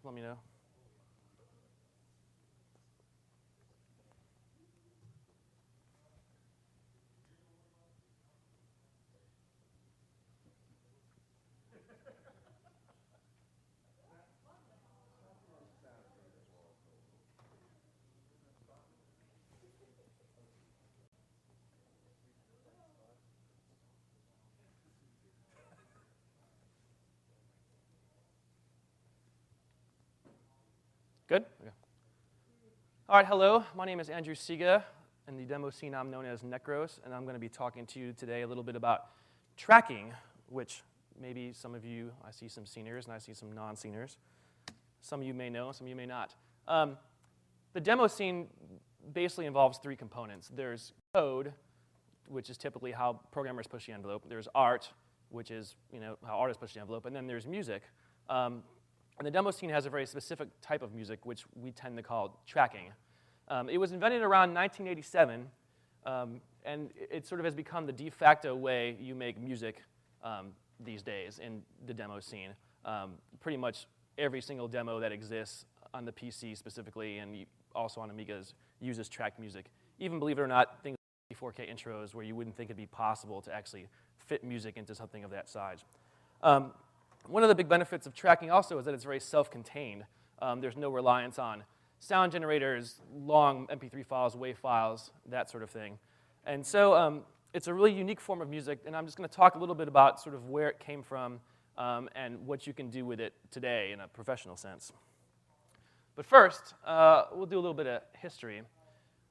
let me know. Good? Okay. All right, hello. My name is Andrew Sega. In the demo scene, I'm known as Necros, and I'm going to be talking to you today a little bit about tracking, which maybe some of you, I see some seniors and I see some non-seniors. Some of you may know, some of you may not. The demo scene basically involves three components. There's code, which is typically how programmers push the envelope. There's art, which is how artists push the envelope, and then there's music. And the demo scene has a very specific type of music, which we tend to call tracking. It was invented around 1987, and it sort of has become the de facto way you make music these days in the demo scene. Pretty much every single demo that exists on the PC specifically, and also on Amigas, uses tracked music. Even, believe it or not, things like 4K intros where you wouldn't think it'd be possible to actually fit music into something of that size. One of the big benefits of tracking also is that it's very self-contained. There's no reliance on sound generators, long MP3 files, WAV files, that sort of thing. And so it's a really unique form of music, and I'm just going to talk a little bit about sort of where it came from and what you can do with it today in a professional sense. But first, we'll do a little bit of history.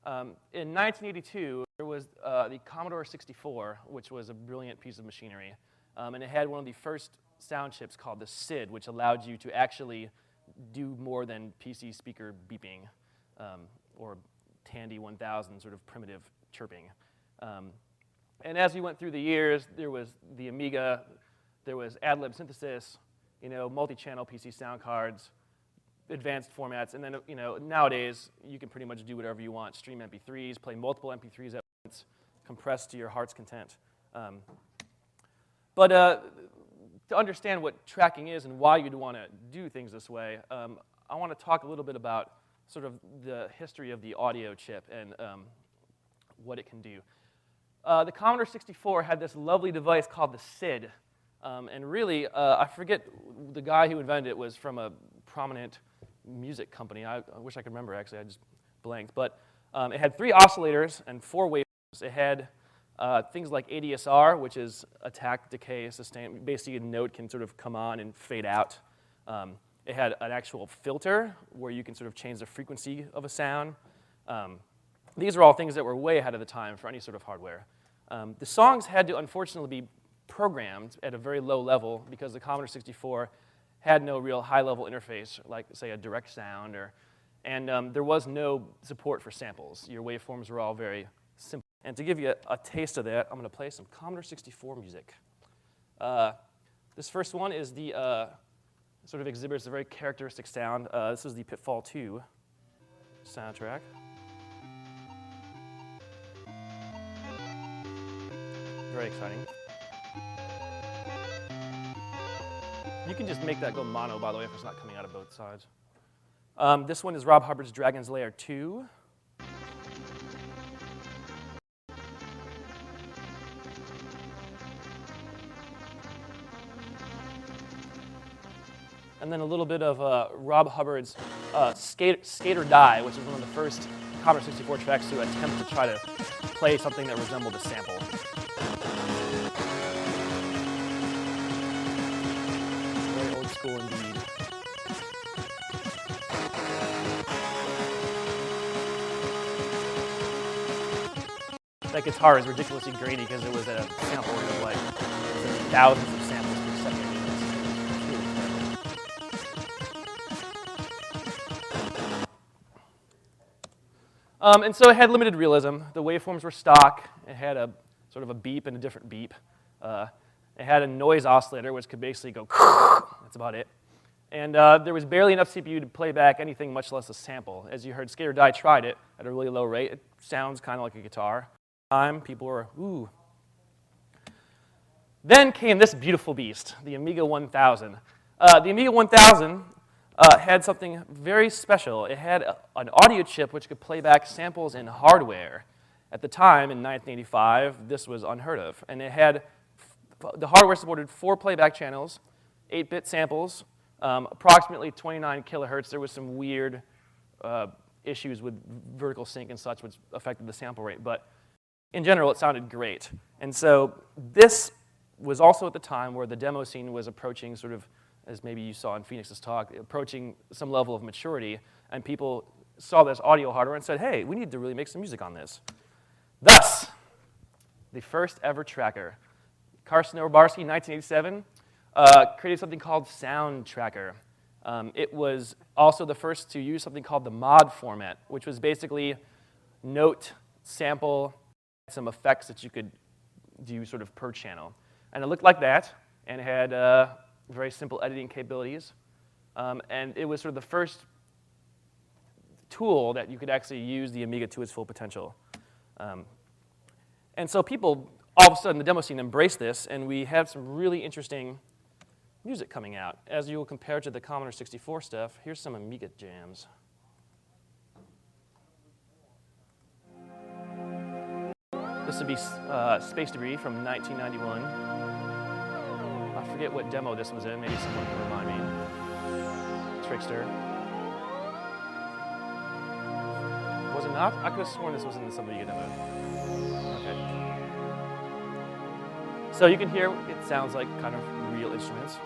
In 1982, there was the Commodore 64, which was a brilliant piece of machinery, and it had one of the first sound chips called the SID, which allowed you to actually do more than PC speaker beeping or Tandy 1000 sort of primitive chirping. And as we went through the years, there was the Amiga, there was ad-lib synthesis, multi-channel PC sound cards, advanced formats, and then nowadays you can pretty much do whatever you want: stream MP3s, play multiple MP3s at once, compress to your heart's content. But to understand what tracking is and why you'd want to do things this way, I want to talk a little bit about sort of the history of the audio chip and what it can do. The Commodore 64 had this lovely device called the SID, and really, I forget the guy who invented it was from a prominent music company. I wish I could remember, actually. I just blanked. But it had 3 oscillators and 4 waveforms. It had things like ADSR, which is attack, decay, sustain. Basically, a note can sort of come on and fade out. It had an actual filter where you can sort of change the frequency of a sound. These are all things that were way ahead of the time for any sort of hardware. The songs had to, unfortunately, be programmed at a very low level because the Commodore 64 had no real high-level interface, like, say, a direct sound, and there was no support for samples. Your waveforms were all very simple. And to give you a taste of that, I'm going to play some Commodore 64 music. This first one is the sort of exhibits a very characteristic sound. This is the Pitfall 2 soundtrack. Very exciting. You can just make that go mono, by the way, if it's not coming out of both sides. This one is Rob Hubbard's Dragon's Lair 2. And then a little bit of Rob Hubbard's Skate or Die, which is one of the first Commodore 64 tracks to attempt to try to play something that resembled a sample. Very old school indeed. That guitar is ridiculously grainy because it was at a sample rate of like thousands of samples per second. And so it had limited realism. The waveforms were stock. It had a sort of a beep and a different beep. It had a noise oscillator, which could basically go, that's about it. And there was barely enough CPU to play back anything, much less a sample. As you heard, Skate or Die tried it at a really low rate. It sounds kind of like a guitar. People were, ooh. Then came this beautiful beast, the Amiga 1000. The Amiga 1000 had something very special. It had an audio chip which could play back samples in hardware. At the time, in 1985, this was unheard of. And it had, the hardware supported 4 playback channels, 8-bit samples, approximately 29 kilohertz. There was some weird issues with vertical sync and such, which affected the sample rate. But in general, it sounded great. And so this was also at the time where the demo scene was approaching sort of, as maybe you saw in Phoenix's talk, approaching some level of maturity. And people saw this audio hardware and said, hey, we need to really make some music on this. Thus, the first ever tracker. Carson Obarski, 1987, created something called Sound Tracker. It was also the first to use something called the mod format, which was basically note, sample, some effects that you could do sort of per channel. And it looked like that, and it had very simple editing capabilities. And it was sort of the first tool that you could actually use the Amiga to its full potential. And so people, all of a sudden, the demo scene embraced this, and we have some really interesting music coming out. As you will compare to the Commodore 64 stuff, here's some Amiga jams. This would be Space Debris from 1991. I forget what demo this was in. Maybe someone can remind me. Trickster. Was it not? I could have sworn this was in some Amiga demo. Okay. So you can hear it sounds like kind of real instruments.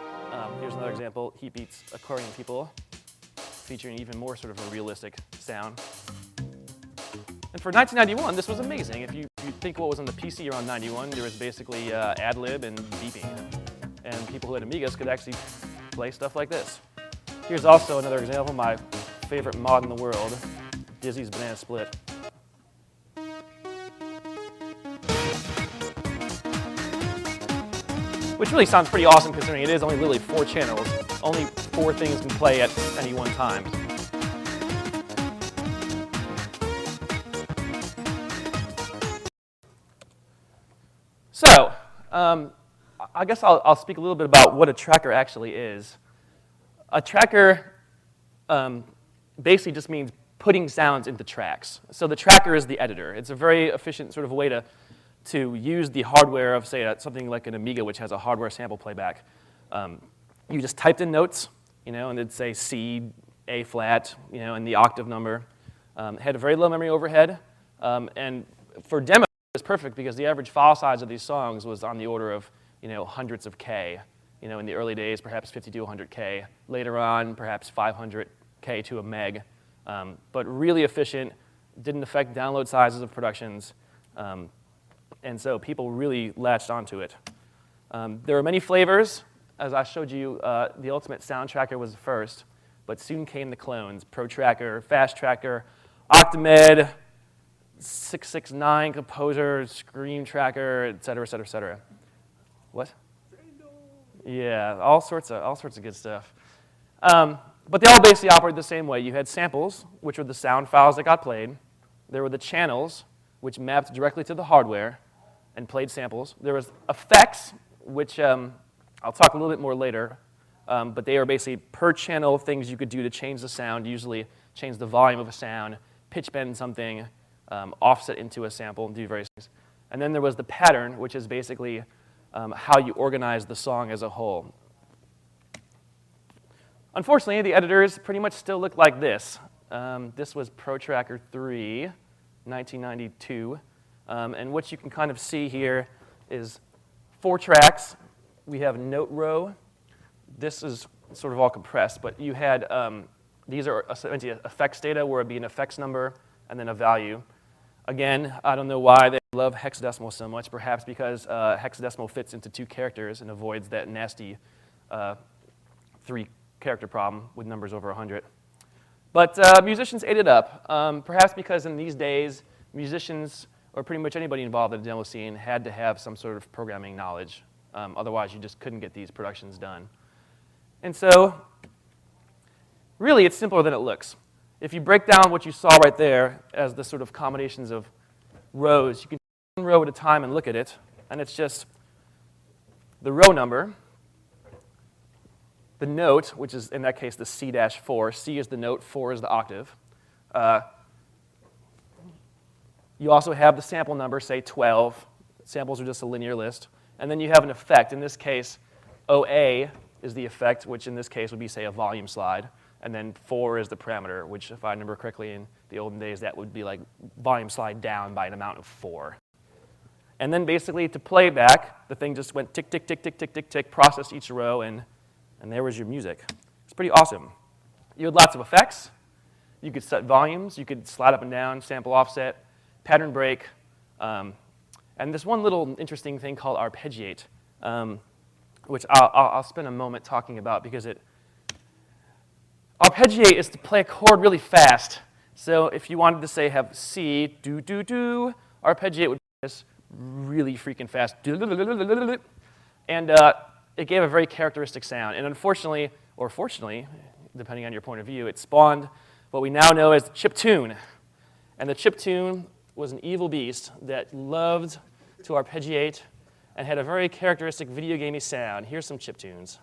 Here's another example, Heat Beats Accordion People, featuring even more sort of a realistic sound. And for 1991, this was amazing. If you think what was on the PC around 91, there was basically ad-lib and beeping. And people who had Amigas could actually play stuff like this. Here's also another example, my favorite mod in the world, Dizzy's Banana Split. Which really sounds pretty awesome considering it is only literally 4 channels. Only 4 things can play at any one time. So, I guess I'll speak a little bit about what a tracker actually is. A tracker basically just means putting sounds into tracks. So the tracker is the editor. It's a very efficient sort of way to use the hardware of, say, something like an Amiga, which has a hardware sample playback. You just typed in notes, and it'd say C, A flat, and the octave number. Had a very low memory overhead, and for demo, it was perfect because the average file size of these songs was on the order of, hundreds of K. In the early days, perhaps 50 to 100K. Later on, perhaps 500K to a meg. But really efficient, didn't affect download sizes of productions. And so people really latched onto it. There are many flavors. As I showed you, the Ultimate Sound Tracker was the first, but soon came the clones, Pro Tracker, Fast Tracker, Octamed, 669, Composer, Scream Tracker, et cetera, et cetera, et cetera. What? Yeah, all sorts of good stuff. But they all basically operate the same way. You had samples, which were the sound files that got played. There were the channels, which mapped directly to the hardware and played samples. There was effects, which I'll talk a little bit more later, but they are basically per channel things you could do to change the sound, usually change the volume of a sound, pitch bend something, offset into a sample, and do various things. And then there was the pattern, which is basically how you organize the song as a whole. Unfortunately, the editors pretty much still look like this. This was Pro Tracker 3, 1992. And what you can kind of see here is 4 tracks. We have note row. This is sort of all compressed, but you had, these are essentially effects data where it'd be an effects number and then a value. Again, I don't know why they love hexadecimal so much, perhaps because hexadecimal fits into 2 characters and avoids that nasty 3-character problem with numbers over 100. But musicians ate it up, perhaps because in these days, musicians, or pretty much anybody involved in the demo scene, had to have some sort of programming knowledge. Otherwise, you just couldn't get these productions done. And so, really, it's simpler than it looks. If you break down what you saw right there as the sort of combinations of rows, you can take 1 row at a time and look at it, and it's just the row number, the note, which is in that case the C-4. C is the note, 4 is the octave. You also have the sample number, say 12. Samples are just a linear list. And then you have an effect. In this case, OA is the effect, which in this case would be, say, a volume slide. And then 4 is the parameter, which if I remember correctly in the olden days, that would be like volume slide down by an amount of 4. And then basically to play back, the thing just went tick, tick, tick, tick, tick, tick, tick, processed each row, and there was your music. It's pretty awesome. You had lots of effects. You could set volumes. You could slide up and down, sample offset, pattern break, and this one little interesting thing called arpeggiate, which I'll spend a moment talking about because arpeggiate is to play a chord really fast. So if you wanted to say have C, do, do, do, arpeggiate would be this really freaking fast, and it gave a very characteristic sound. And unfortunately, or fortunately, depending on your point of view, it spawned what we now know as the chiptune. And the chiptune was an evil beast that loved to arpeggiate and had a very characteristic video gamey sound. Here's some chiptunes.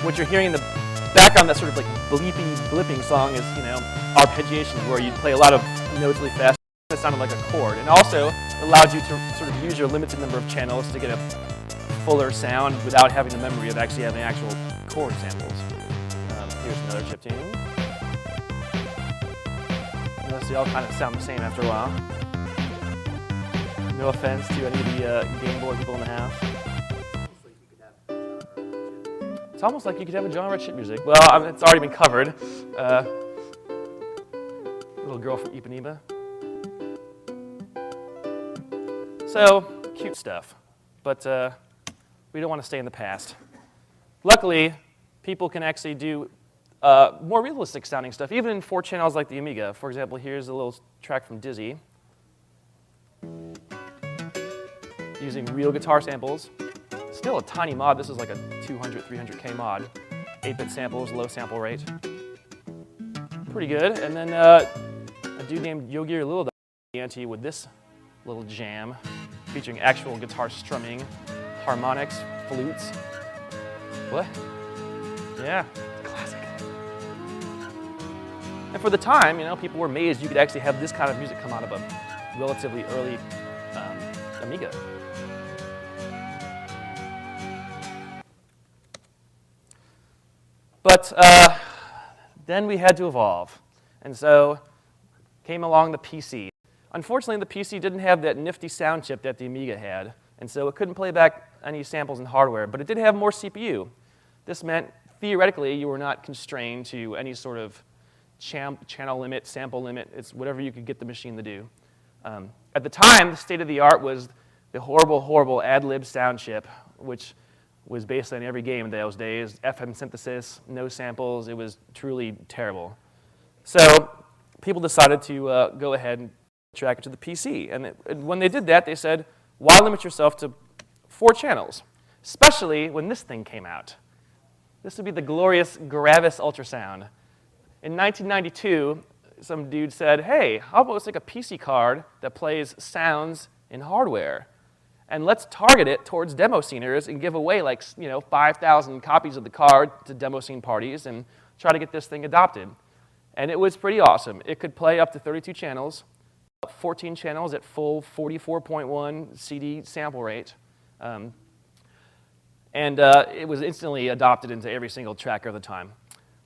What you're hearing in the background, that sort of like bleepy, blipping song is, arpeggiation, where you play a lot of notes really fast. It sounded like a chord. And also allowed you to sort of use your limited number of channels to get a fuller sound without having the memory of actually having actual chord samples. Here's another chiptune. Notice they all kind of sound the same after a while. No offense to any of the Game Boy people in the house. It's almost like you could have a genre of chip music. Well, it's already been covered. Little girl from Ipanema. So, cute stuff. But we don't want to stay in the past. Luckily, people can actually do more realistic sounding stuff, even in 4 channels like the Amiga. For example, here's a little track from Dizzy, using real guitar samples. Still a tiny mod. This is like a 200, 300K mod. 8-bit samples, low sample rate. Pretty good. And then a dude named Yogi Little Ante with this little jam, featuring actual guitar strumming, harmonics, flutes. What? Yeah, classic. And for the time, people were amazed you could actually have this kind of music come out of a relatively early Amiga. But then we had to evolve. And so came along the PC. Unfortunately, the PC didn't have that nifty sound chip that the Amiga had, and so it couldn't play back any samples in hardware, but it did have more CPU. This meant, theoretically, you were not constrained to any sort of channel limit, sample limit. It's whatever you could get the machine to do. At the time, the state of the art was the horrible, horrible ad-lib sound chip, which was based on every game in those days. FM synthesis, no samples. It was truly terrible. So people decided to go ahead and track it to the PC. And when they did that, they said, why limit yourself to 4 channels? Especially when this thing came out. This would be the glorious Gravis ultrasound. In 1992, some dude said, hey, how about let's take a PC card that plays sounds in hardware, and let's target it towards demo sceners and give away 5,000 copies of the card to demo scene parties and try to get this thing adopted. And it was pretty awesome. It could play up to 32 channels, 14 channels at full 44.1 CD sample rate. And it was instantly adopted into every single tracker of the time.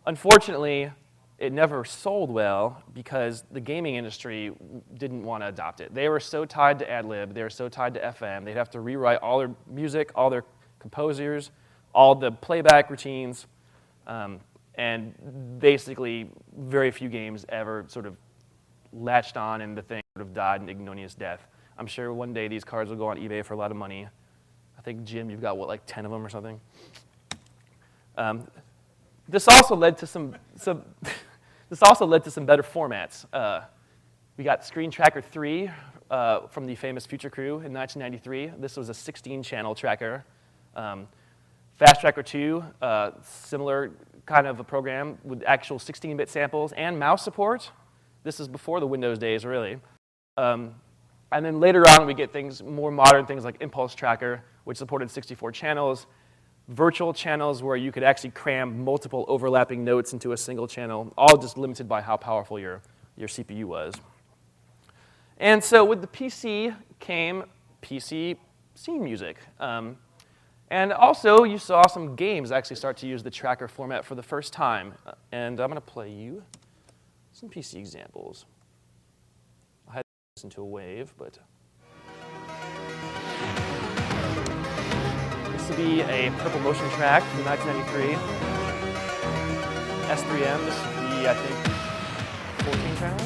Unfortunately, it never sold well because the gaming industry didn't want to adopt it. They were so tied to ad-lib, they were so tied to FM, they'd have to rewrite all their music, all their composers, all the playback routines, and basically very few games ever sort of latched on and the thing sort of died an ignominious death. I'm sure one day these cards will go on eBay for a lot of money. I think, Jim, you've got, what, like 10 of them or something? This also led to some better formats. We got Screen Tracker 3 from the famous Future Crew in 1993. This was a 16-channel tracker. Fast Tracker 2, similar kind of a program with actual 16-bit samples and mouse support. This is before the Windows days, really. And then later on, we get things, more modern things like Impulse Tracker, which supported 64 channels. virtual channels where you could actually cram multiple overlapping notes into a single channel, all just limited by how powerful your CPU was. And so with the PC came PC scene music. And also, you saw some games actually start to use the tracker format for the first time. And I'm going to play you some PC examples. I had to listen to a wave, but this would be a Purple Motion track from 1993. S3M, this would be, I think, 14 channel.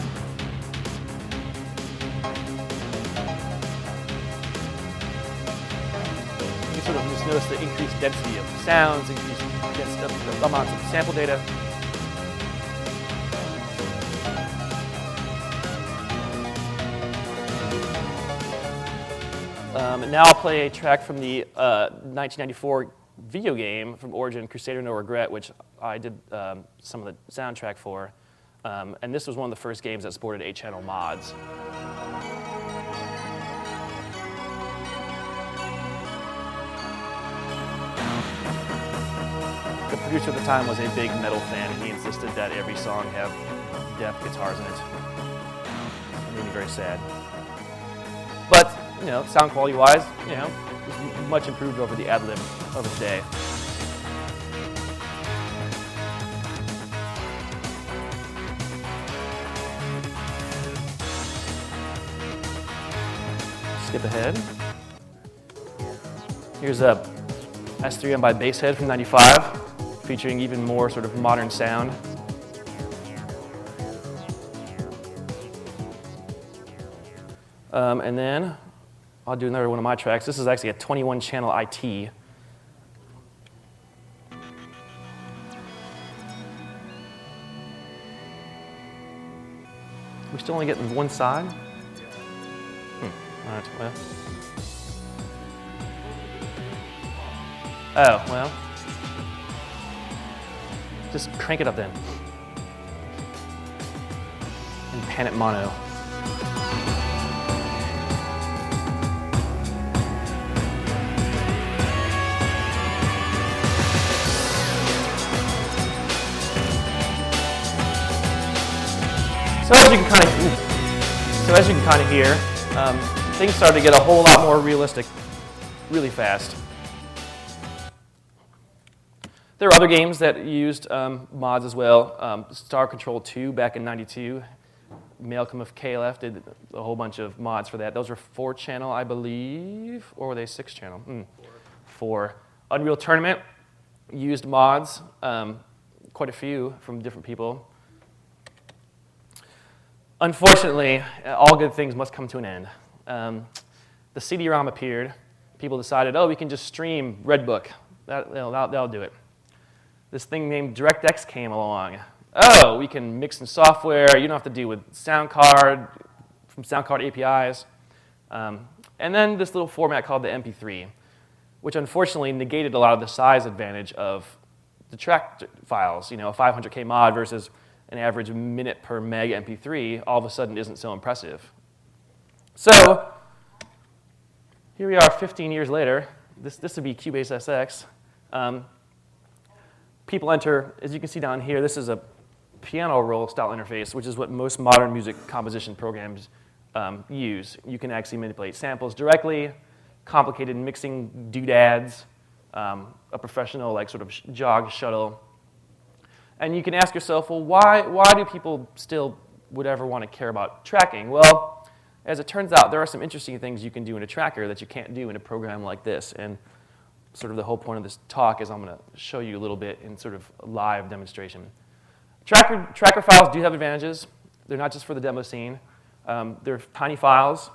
You sort of just notice the increased density of sounds, increased density of amounts of sample data. And now I'll play a track from the 1994 video game from Origin, Crusader No Regret, which I did some of the soundtrack for. And this was one of the first games that supported 8-channel mods. The producer at the time was a big metal fan, and he insisted that every song have deaf guitars in it. It made me very sad. But, you know, sound quality-wise, you know, it's much improved over the ad-lib of its day. Skip ahead. Here's a S3M by Basshead from '95, featuring even more sort of modern sound. And then I'll do another one of my tracks. This is actually a 21-channel IT. We're still only getting one side? All right, well. Oh, well. Just crank it up then. And pan it mono. So as you can kind of hear, things started to get a whole lot more realistic really fast. There are other games that used mods as well. Star Control 2 back in '92. Malcolm of KLF did a whole bunch of mods for that. Those were 4-channel, I believe, or were they 6-channel? 4. Unreal Tournament used mods, quite a few from different people. Unfortunately, all good things must come to an end. The CD-ROM appeared. People decided, oh, we can just stream Redbook. That'll do it. This thing named DirectX came along. Oh, we can mix in software. You don't have to deal with sound card, from sound card APIs. And then this little format called the MP3, which unfortunately negated a lot of the size advantage of the track files. You know, a 500K mod versus an average minute per meg MP3 all of a sudden isn't so impressive. So here we are 15 years later. This would be Cubase SX. People enter, as you can see down here, this is a piano roll style interface, which is what most modern music composition programs use. You can actually manipulate samples directly, complicated mixing doodads, a professional like sort of jog shuttle. And you can ask yourself, well, why do people still would ever want to care about tracking? Well, as it turns out, there are some interesting things you can do in a tracker that you can't do in a program like this. And sort of the whole point of this talk is I'm going to show you a little bit in sort of a live demonstration. Tracker files do have advantages. They're not just for the demo scene. They're tiny files.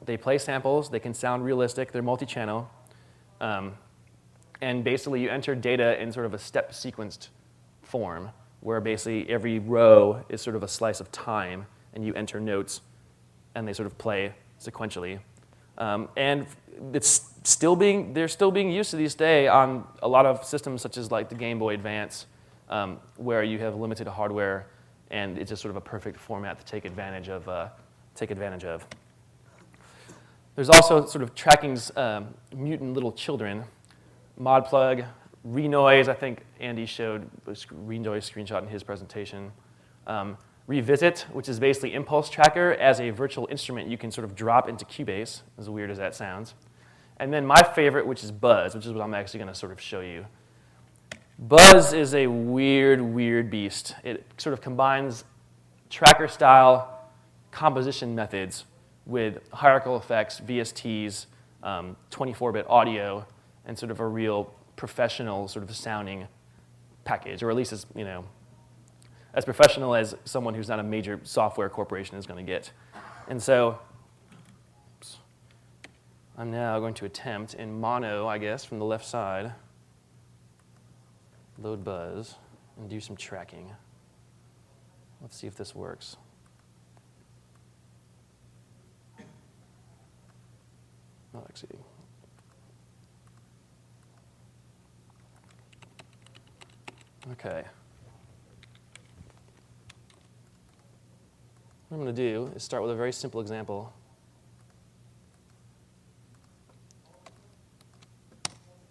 They play samples. They can sound realistic. They're multi-channel. And basically, you enter data in sort of a step-sequenced form, where basically every row is sort of a slice of time, and you enter notes, and they sort of play sequentially. And they're still being used to this day on a lot of systems, such as like the Game Boy Advance, where you have limited hardware, and it's just sort of a perfect format to take advantage of. There's also sort of tracking's mutant little children. Modplug, Renoise, I think Andy showed a Renoise screenshot in his presentation. Revisit, which is basically impulse tracker as a virtual instrument you can sort of drop into Cubase, as weird as that sounds. And then my favorite, which is Buzz, which is what I'm actually going to sort of show you. Buzz is a weird, weird beast. It sort of combines tracker-style composition methods with hierarchical effects, VSTs, 24-bit audio, and sort of a real professional sort of sounding package, or at least as professional as someone who's not a major software corporation is going to get. And so I'm now going to attempt in mono, I guess, from the left side, load Buzz, and do some tracking. Let's see if this works. Not exceeding. Okay. What I'm going to do is start with a very simple example,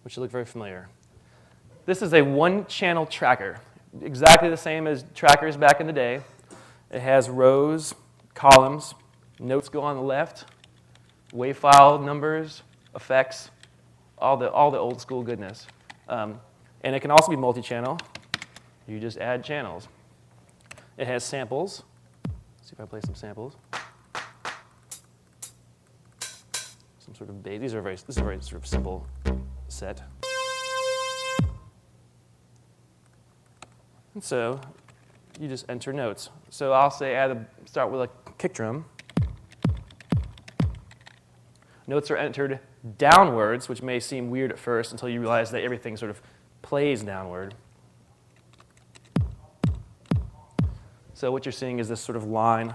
which should look very familiar. This is a one-channel tracker, exactly the same as trackers back in the day. It has rows, columns, notes go on the left, WAV file numbers, effects, all the old school goodness. And it can also be multi-channel. You just add channels. It has samples. Let's see if I play some samples. Some sort of bass. This is a very sort of simple set. And so you just enter notes. So I'll say start with a kick drum. Notes are entered downwards, which may seem weird at first until you realize that everything sort of plays downward. So what you're seeing is this sort of line.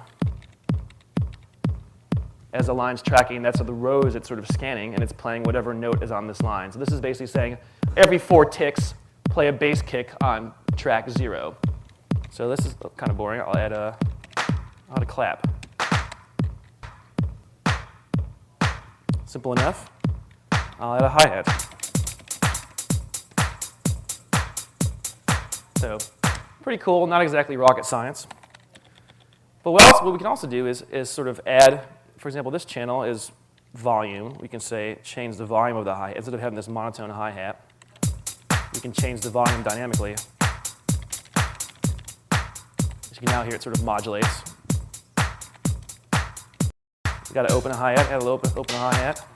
As the line's tracking, that's the rows it's sort of scanning, and it's playing whatever note is on this line. So this is basically saying every 4 ticks, play a bass kick on track 0. So this is kind of boring. I'll add a clap. Simple enough. I'll add a hi-hat. So pretty cool, not exactly rocket science. But what we can also do is sort of add, for example, this channel is volume. We can say change the volume of the hi-hat. Instead of having this monotone hi-hat, we can change the volume dynamically. As you can now hear, it sort of modulates. You got to open a hi-hat, add a little open a hi-hat.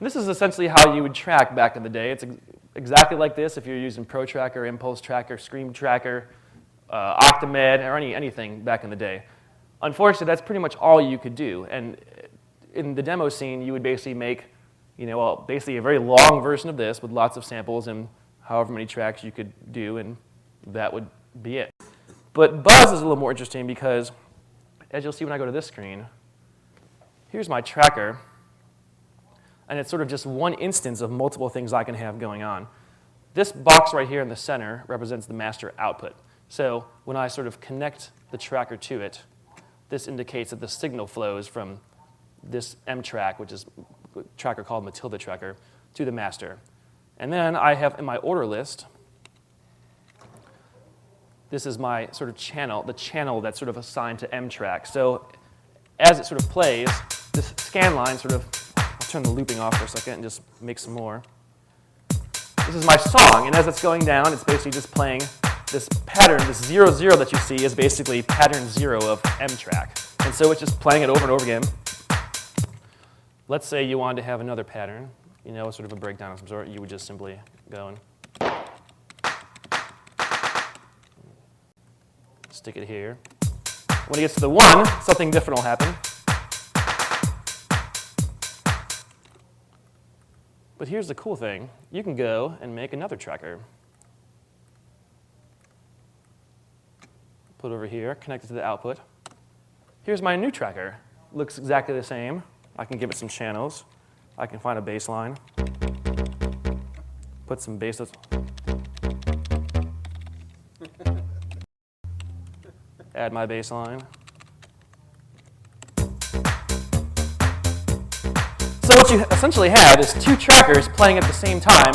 This is essentially how you would track back in the day. It's exactly like this if you're using Pro Tracker, Impulse Tracker, Scream Tracker, Octamed, or anything back in the day. Unfortunately, that's pretty much all you could do. And in the demo scene, you would basically make, basically a very long version of this with lots of samples and however many tracks you could do, and that would be it. But Buzz is a little more interesting because, as you'll see when I go to this screen, here's my tracker. And it's sort of just one instance of multiple things I can have going on. This box right here in the center represents the master output. So when I sort of connect the tracker to it, this indicates that the signal flows from this M track, which is a tracker called Matilda tracker, to the master. And then I have in my order list, this is my sort of channel, the channel that's sort of assigned to M track. So as it sort of plays, this scan line sort of, I'll turn the looping off for a second and just make some more. This is my song, and as it's going down, it's basically just playing this pattern, this 0, 0 that you see is basically pattern 0 of M track. And so it's just playing it over and over again. Let's say you wanted to have another pattern, sort of a breakdown of some sort. You would just simply go and stick it here. When it gets to the 1, something different will happen. But here's the cool thing. You can go and make another tracker. Put it over here, connect it to the output. Here's my new tracker. Looks exactly the same. I can give it some channels. I can find a bass line. Put some basses. Add my bass line. what you essentially have is two trackers playing at the same time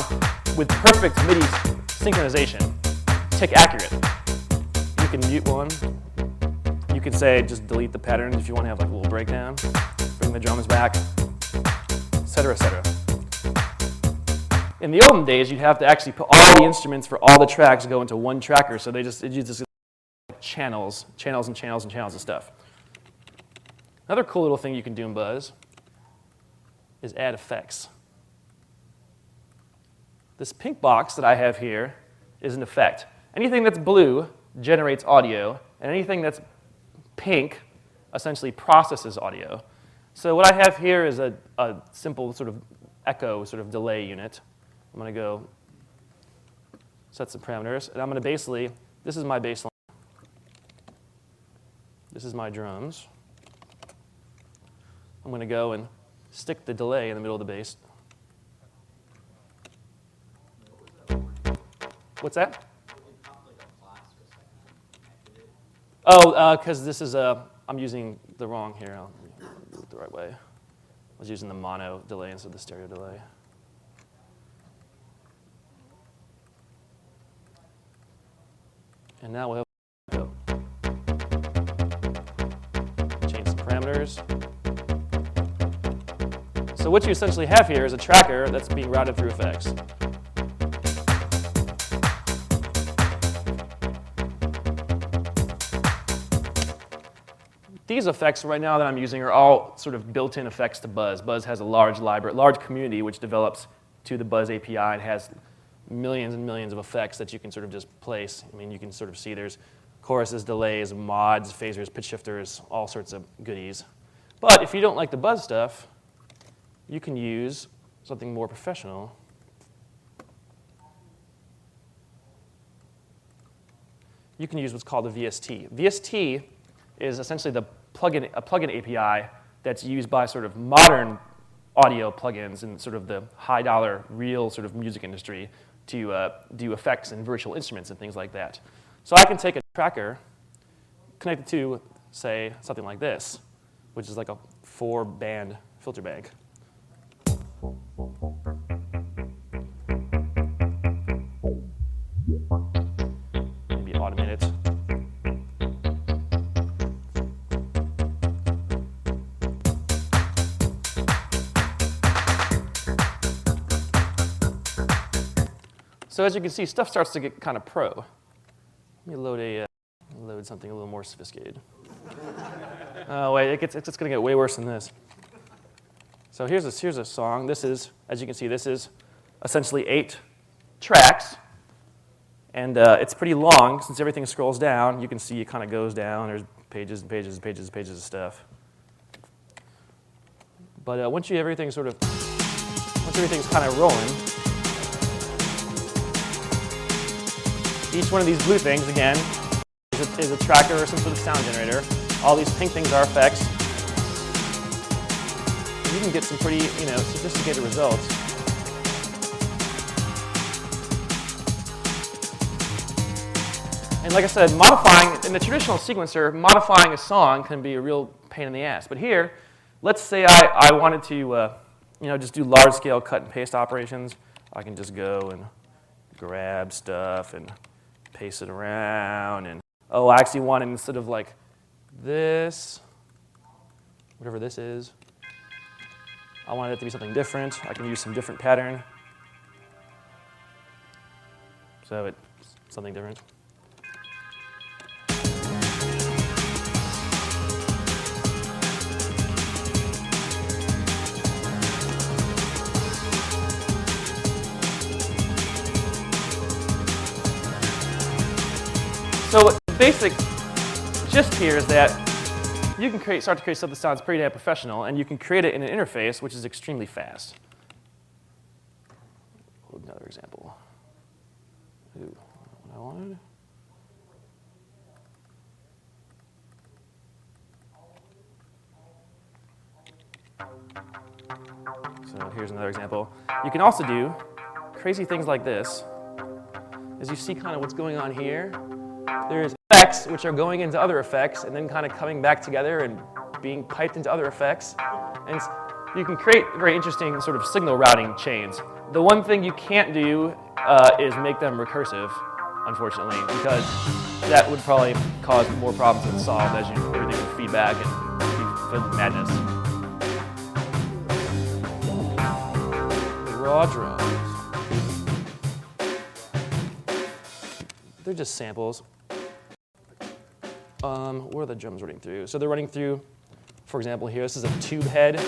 with perfect MIDI synchronization. Tick accurate. You can mute one. You can say just delete the patterns if you want to have like a little breakdown. Bring the drums back, etc., etc. In the olden days, you'd have to actually put all the instruments for all the tracks go into one tracker, so you just channels and channels and channels of stuff. Another cool little thing you can do in Buzz is add effects. This pink box that I have here is an effect. Anything that's blue generates audio, and anything that's pink essentially processes audio. So what I have here is a simple sort of echo sort of delay unit. I'm going to go set some parameters, and I'm going to basically, this is my bass line. This is my drums. I'm going to go and stick the delay in the middle of the bass. What's that? Oh, because this is I'm using the wrong here. I'll do it the right way. I was using the mono delay instead of the stereo delay. And now we'll have change some parameters. So what you essentially have here is a tracker that's being routed through effects. These effects right now that I'm using are all sort of built-in effects to Buzz. Buzz has a large library, large community which develops to the Buzz API and has millions and millions of effects that you can sort of just place. I mean, you can sort of see there's choruses, delays, mods, phasers, pitch shifters, all sorts of goodies. But if you don't like the Buzz stuff, you can use something more professional. You can use what's called a VST. VST is essentially a plugin API that's used by sort of modern audio plugins in sort of the high-dollar, real sort of music industry to do effects and virtual instruments and things like that. So I can take a tracker, connect it to, say, something like this, which is like a 4-band filter bank. Maybe automate it. So as you can see, stuff starts to get kind of pro. Let me load something a little more sophisticated. Oh wait, it's going to get way worse than this. So here's a song. This is, as you can see, this is essentially 8 tracks, and it's pretty long. Since everything scrolls down, you can see it kind of goes down. There's pages and pages and pages and pages of stuff. But once everything's kind of rolling, each one of these blue things, again, is a tracker or some sort of sound generator. All these pink things are effects. You can get some pretty, sophisticated results. And like I said, in the traditional sequencer, modifying a song can be a real pain in the ass. But here, let's say I wanted to, just do large-scale cut and paste operations. I can just go and grab stuff and paste it around, and I actually want it instead of like this, whatever this is, I wanted it to be something different. I can use some different pattern. So it's something different. So the basic gist here is that you can start to create stuff that sounds pretty damn professional, and you can create it in an interface which is extremely fast. Another example. Ooh, what I wanted. So here's another example. You can also do crazy things like this. As you see kind of what's going on here, there's effects which are going into other effects and then kind of coming back together and being piped into other effects. And you can create very interesting sort of signal routing chains. The one thing you can't do is make them recursive, unfortunately, because that would probably cause more problems than solve as everything would feedback and be filled with madness. Raw drums. They're just samples. Where are the drums running through? So they're running through, for example, here, this is a tube head.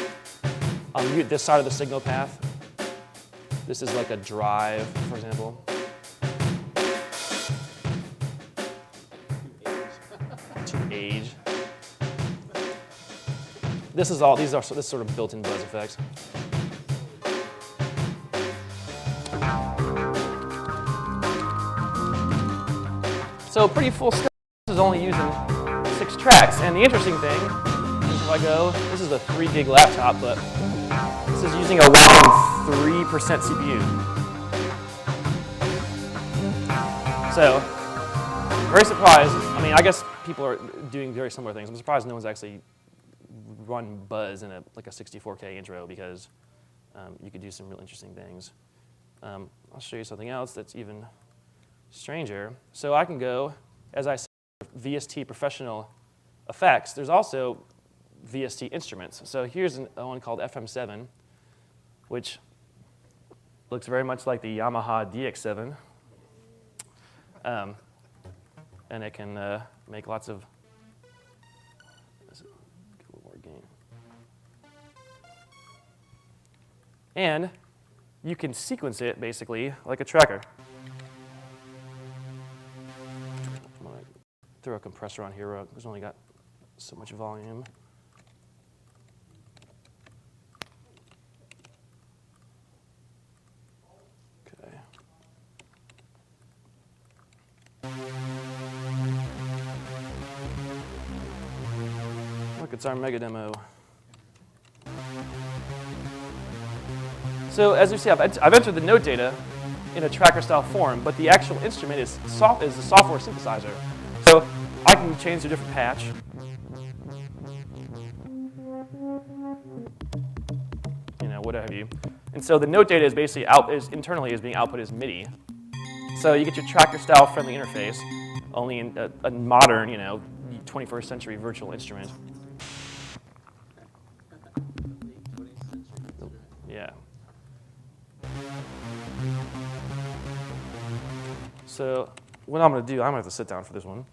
You get this side of the signal path. This is like a drive, for example. To age. This is sort of built-in buzz effects. So pretty full stuff. This is only using 6 tracks. And the interesting thing is if I go, this is a 3 gig laptop, but this is using a whopping 3% CPU. So, very surprised. I mean, I guess people are doing very similar things. I'm surprised no one's actually run Buzz in like a 64K intro because you could do some real interesting things. I'll show you something else that's even stranger. So I can go, as I said, VST professional effects. There's also VST instruments. So here's one called FM7, which looks very much like the Yamaha DX7. And it can make lots of, get a little more gain. And you can sequence it basically like a tracker. I'm gonna throw a compressor on here. It's only got so much volume. Okay. Look, it's our mega demo. So as you see, I've entered the note data in a tracker-style form, but the actual instrument is the software synthesizer. So I can change to a different patch. You know, what have you. And so the note data is basically internally being output as MIDI. So you get your tracker-style friendly interface, only in a modern, 21st century virtual instrument. Yeah. So what I'm going to do, I'm going to have to sit down for this one.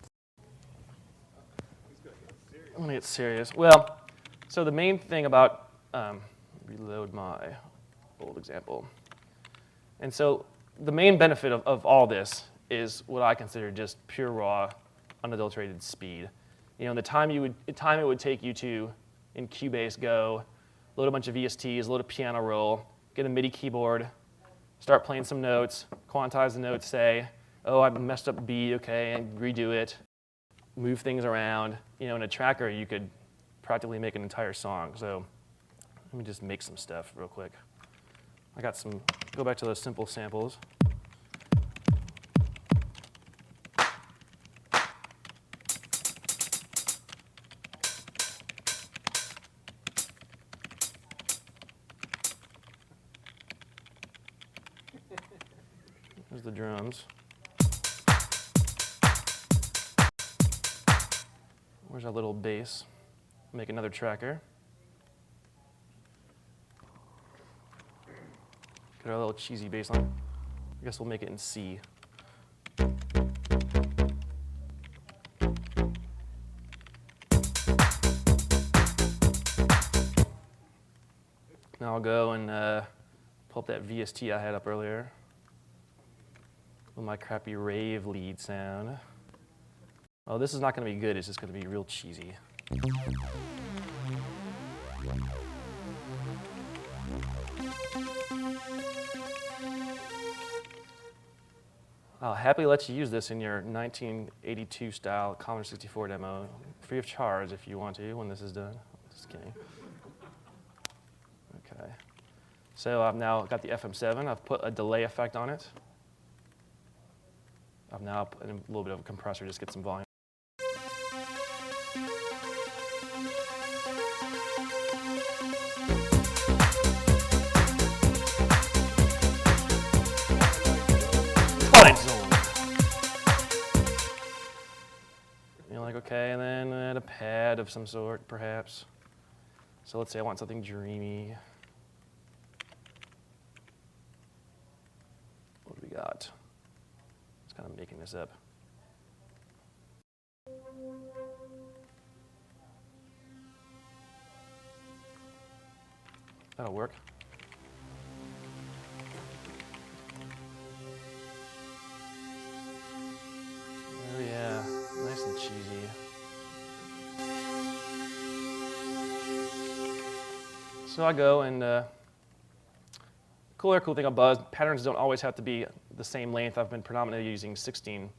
I'm going to get serious. Well, so the main thing about, reload my old example. And so the main benefit of all this is what I consider just pure raw, unadulterated speed. The time it would take you to, in Cubase, go load a bunch of VSTs, load a piano roll, get a MIDI keyboard, start playing some notes, quantize the notes, say, oh, I messed up B, okay, and redo it, move things around. In a tracker, you could practically make an entire song. So let me just make some stuff real quick. I got some, go back to those simple samples. There's the drums. Where's our little bass? Make another tracker. Get our little cheesy bass line. I guess we'll make it in C. Now I'll go and pull up that VST I had up earlier. With my crappy rave lead sound. Oh, this is not going to be good. It's just going to be real cheesy. I'll happily let you use this in your 1982 style Commodore 64 demo, free of charge if you want to when this is done. Just kidding. Okay. So I've now got the FM7. I've put a delay effect on it. I've now put in a little bit of a compressor, just get some volume. You're like, okay, and then add a pad of some sort, perhaps. So let's say I want something dreamy. What do we got? Just kind of making this up. That'll work. Oh yeah, nice and cheesy. So I go and cool thing about Buzz, patterns don't always have to be the same length. I've been predominantly using 16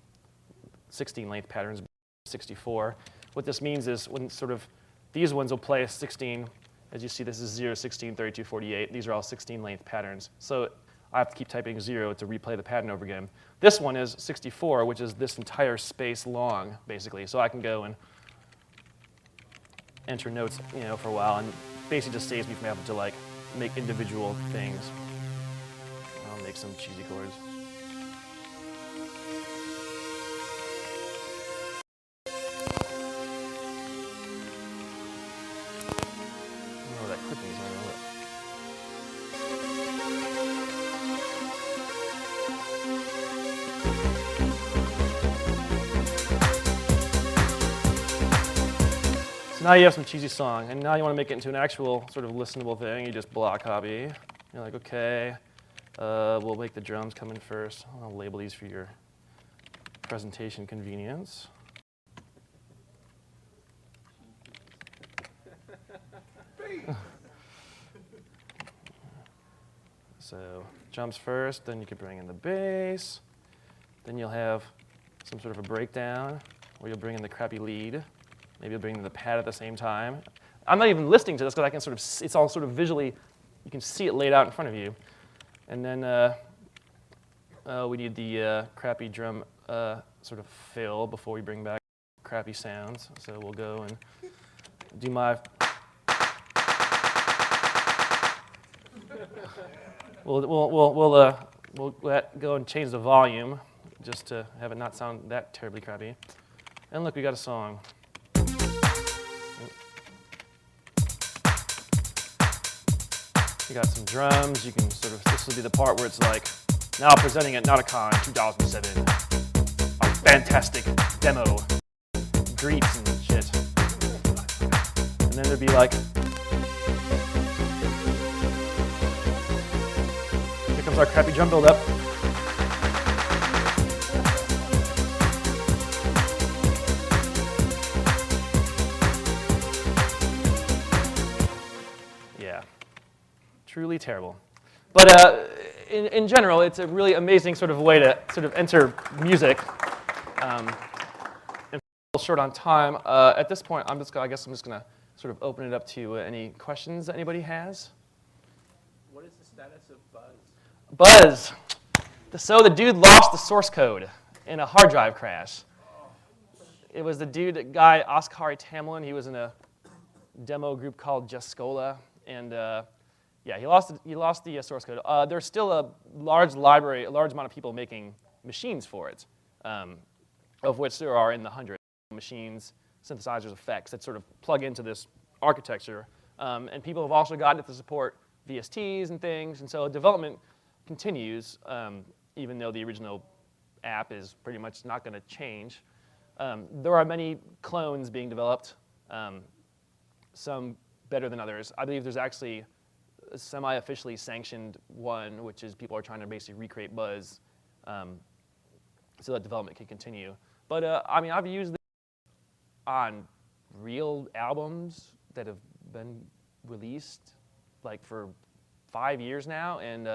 length patterns, 64. What this means is when sort of these ones will play a 16. As you see, this is 0, 16, 32, 48. These are all 16 length patterns. So I have to keep typing 0 to replay the pattern over again. This one is 64, which is this entire space long, basically. So I can go and enter notes, for a while, and basically just saves me from having to like make individual things. I'll make some cheesy chords. Oh, that clicking is not gonna work. So now you have some cheesy song, and now you want to make it into an actual sort of listenable thing. You just block copy. You're like, okay, we'll make the drums come in first. I'll label these for your presentation convenience. So drums first, then you can bring in the bass. Then you'll have some sort of a breakdown where you'll bring in the crappy lead. Maybe you'll bring in the pad at the same time. I'm not even listening to this because I can sort of, it's all sort of visually, you can see it laid out in front of you. And then we need the crappy drum sort of fill before we bring back crappy sounds. So we'll go and do my, we'll go and change the volume just to have it not sound that terribly crappy. And look, we got a song. You got some drums. You can sort of, this will be the part where it's like, now presenting at NOTACON 2007, a fantastic demo, greets and shit. And then there'd be like, here comes our crappy drum build-up. Yeah. Truly terrible. But in general, it's a really amazing sort of way to sort of enter music. And a little short on time. At this point, I guess I'm just going to sort of open it up to any questions that anybody has. What is the status of Buzz? Buzz. So the dude lost the source code in a hard drive crash. It was the guy, Oskari Tamlin. He was in a demo group called Jascola. And yeah, he lost the source code. There's still a large library, a large amount of people making machines for it, of which there are in the hundreds. Machines, synthesizers, effects that sort of plug into this architecture. And people have also gotten it to support VSTs and things. And so development continues, even though the original app is pretty much not going to change. There are many clones being developed, some better than others. I believe there's actually a semi-officially sanctioned one, which is people are trying to basically recreate Buzz so that development can continue. But I mean, I've used it on real albums that have been released like for 5 years now, and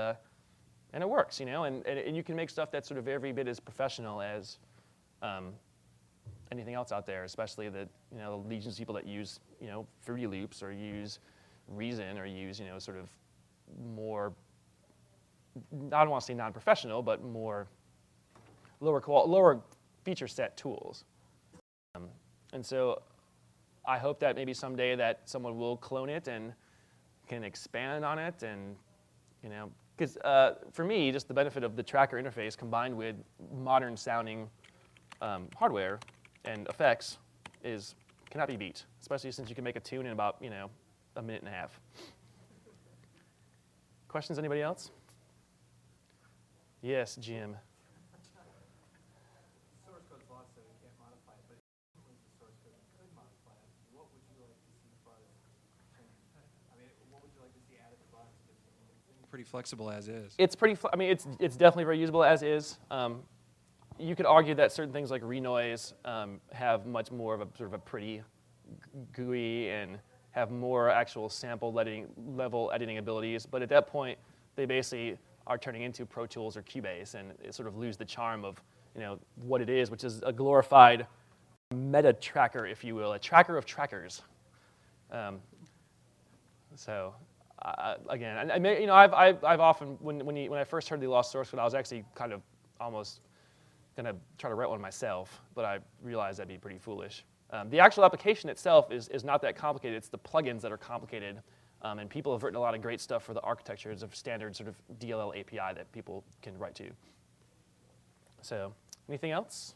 it works, and you can make stuff that's sort of every bit as professional as anything else out there, especially the legions of people that use Fruity Loops or use Reason or use sort of more, I don't want to say non-professional, but more lower feature set tools. And so I hope that maybe someday that someone will clone it and can expand on it, and because for me, just the benefit of the tracker interface combined with modern sounding hardware and effects cannot be beat, especially since you can make a tune in about a minute and a half. Questions, anybody else? Yes, Jim. Source code's lost, so you can't modify it. But if it was the source code, you could modify it. What would you like to see buzz change? I mean, what would you like to see added to buzz? Pretty flexible as is. It's pretty. It's definitely very usable as is. You could argue that certain things like renoise have much more of a sort of a pretty GUI and have more actual sample level editing abilities. But at that point, they basically are turning into Pro Tools or Cubase, and it sort of lose the charm of what it is, which is a glorified meta tracker, if you will, a tracker of trackers. Again, I've often when I first heard the lost source code, I was actually kind of almost gonna try to write one myself, but I realized that'd be pretty foolish. The actual application itself is not that complicated. It's the plugins that are complicated, and people have written a lot of great stuff for the architectures of standard sort of DLL API that people can write to. So, anything else?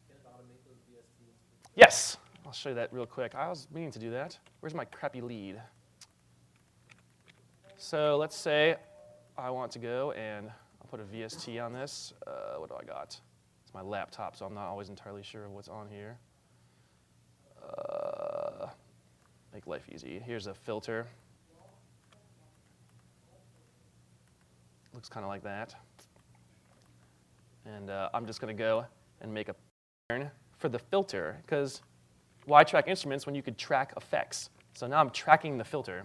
Can it automate those VSTs? Yes, I'll show you that real quick. I was meaning to do that. Where's my crappy lead? So let's say I want to go and I'll put a VST on this. What do I got? It's my laptop, so I'm not always entirely sure of what's on here. Make life easy. Here's a filter. Looks kind of like that. And I'm just going to go and make a pattern for the filter, because why track instruments when you could track effects? So now I'm tracking the filter.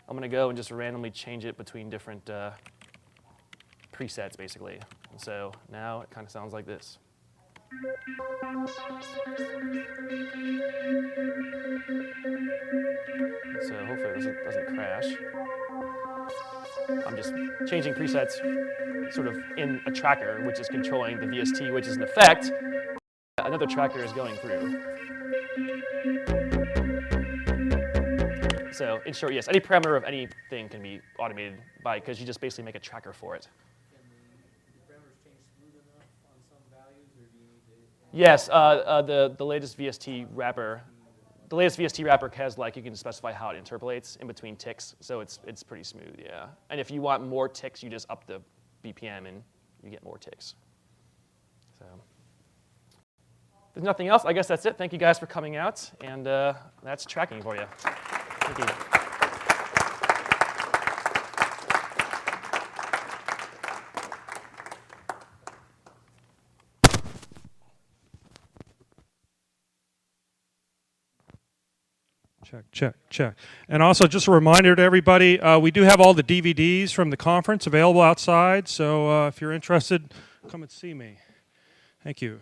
I'm going to go and just randomly change it between different presets, basically. And so now it kind of sounds like this. So hopefully it doesn't crash. I'm just changing presets sort of in a tracker, which is controlling the VST, which is an effect another tracker is going through. So in short, yes, any parameter of anything can be automated because you just basically make a tracker for it. Can the parameters change smooth enough on some values, or do you need to? Yes, the latest VST wrapper. The latest VST wrapper has you can specify how it interpolates in between ticks, so it's pretty smooth, yeah. And if you want more ticks, you just up the BPM and you get more ticks. So if there's nothing else, I guess that's it. Thank you guys for coming out, and that's tracking for you. Thank you. Check. And also, just a reminder to everybody, we do have all the DVDs from the conference available outside, so if you're interested, come and see me. Thank you.